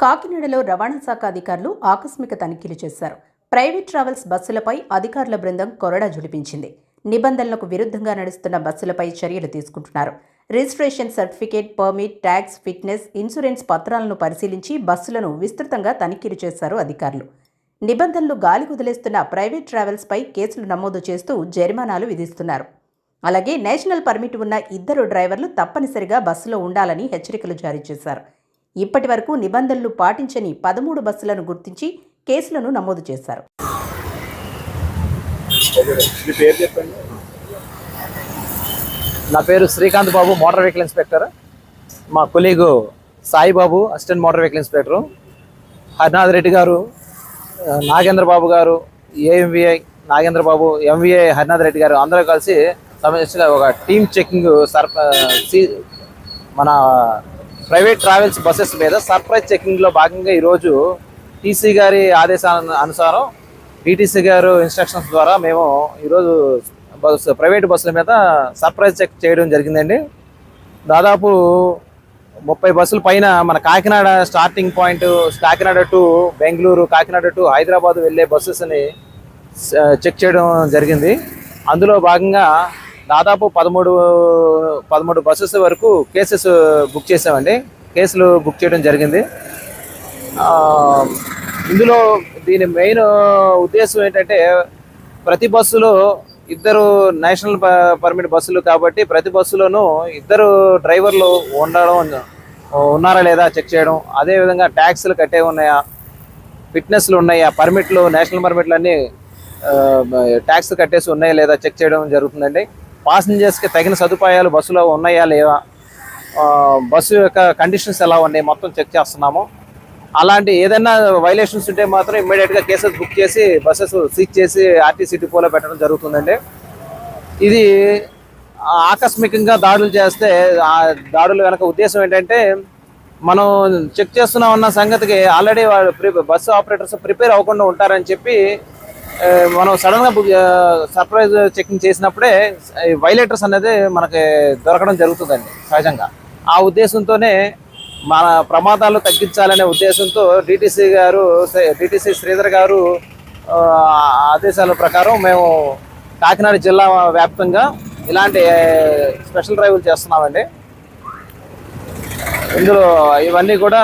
కాకినాడలో రవాణా శాఖ అధికారులు ఆకస్మిక తనిఖీలు చేశారు. ప్రైవేట్ ట్రావెల్స్ బస్సులపై అధికారుల బృందం కొరడా జులిపించింది. నిబంధనలకు విరుద్ధంగా నడుస్తున్న బస్సులపై చర్యలు తీసుకుంటున్నారు. Registration certificate, permit, tax, fitness, insurance పత్రాలను పరిశీలించి బస్సులను విస్తృతంగా తనిఖీలు చేశారు అధికారులు. నిబంధనలు గాలి కుదిలేస్తున్న ప్రైవేట్ ట్రావెల్స్పై కేసులు నమోదు చేస్తూ జరిమానాలు విధిస్తున్నారు. అలాగే నేషనల్ పర్మిట్ ఉన్న 2 డ్రైవర్లు తప్పనిసరిగా బస్సులో ఉండాలని హెచ్చరికలు జారీ చేశారు. ఇప్పటి వరకు నిబంధనలు పాటించని 13 బస్సులను గుర్తించి కేసులను నమోదు చేశారు. నా పేరు Srikanth Babu, motor vehicle inspector. మా colleague Saibabu, assistant motor vehicle inspector. Harinath Reddy garu, Nagendra Babu garu, AMVI Nagendra Babu, MVI Harinath Reddy garu అందరూ కలిసి సమస్యగా ఒక టీమ్ చెకింగ్ మన ప్రైవేట్ ట్రావెల్స్ బస్సెస్ మీద సర్ప్రైజ్ చెకింగ్లో భాగంగా ఈరోజు టీసీ గారి ఆదేశాల అనుసారం డిటీసీ గారు ఇన్స్ట్రక్షన్స్ ద్వారా మేము ఈరోజు ప్రైవేట్ బస్సుల మీద సర్ప్రైజ్ చెక్ చేయడం జరిగిందండి. దాదాపు 30 బస్సుల పైన మన Kakinada starting point, Kakinada to Bengaluru, Kakinada to Hyderabad వెళ్ళే బస్సెస్ని చెక్ చేయడం జరిగింది. అందులో భాగంగా దాదాపు 13 బస్సెస్ వరకు కేసెస్ బుక్ చేసామండి. కేసులు బుక్ చేయడం జరిగింది. ఇందులో దీని మెయిన్ ఉద్దేశం ఏంటంటే, ప్రతి బస్సులో 2 నేషనల్ పర్మిట్ బస్సులు కాబట్టి ప్రతి బస్సులోనూ 2 డ్రైవర్లు ఉన్నారా లేదా చెక్ చేయడం. అదేవిధంగా ట్యాక్స్లు కట్టే ఉన్నాయా, ఫిట్నెస్లు ఉన్నాయా, పర్మిట్లు, నేషనల్ పర్మిట్లు అన్నీ ట్యాక్స్ కట్టేసి ఉన్నాయా లేదా చెక్ చేయడం జరుగుతుందండి. పాసింజర్స్కి తగిన సదుపాయాలు బస్సులో ఉన్నాయా లేదా, బస్సు యొక్క కండిషన్స్ ఎలా ఉన్నాయి మొత్తం చెక్ చేస్తున్నాము. అలాంటి ఏదైనా వైలేషన్స్ ఉంటే మాత్రం ఇమ్మీడియట్గా కేసెస్ బుక్ చేసి బస్సెస్ సీజ్ చేసి ఆర్టీసీ డిపోలో పెట్టడం జరుగుతుందండి. ఇది ఆకస్మికంగా దాడులు చేస్తే ఆ దాడులు వెనక ఉద్దేశం ఏంటంటే, మనం చెక్ చేస్తున్నామన్న సంగతికి ఆల్రెడీ బస్సు ఆపరేటర్స్ ప్రిపేర్ అవ్వకుండా ఉంటారని చెప్పి మనం సడన్గా సర్ప్రైజ్ చెకింగ్ చేసినప్పుడే వైలేటర్స్ అనేది మనకి దొరకడం జరుగుతుందండి సహజంగా. ఆ ఉద్దేశంతోనే మన ప్రమాదాలు తగ్గించాలనే ఉద్దేశంతో డిటీసీ శ్రీధర్ గారు ఆదేశాల ప్రకారం మేము కాకినాడ జిల్లా వ్యాప్తంగా ఇలాంటి స్పెషల్ డ్రైవ్లు చేస్తున్నామండి. ఇందులో ఇవన్నీ కూడా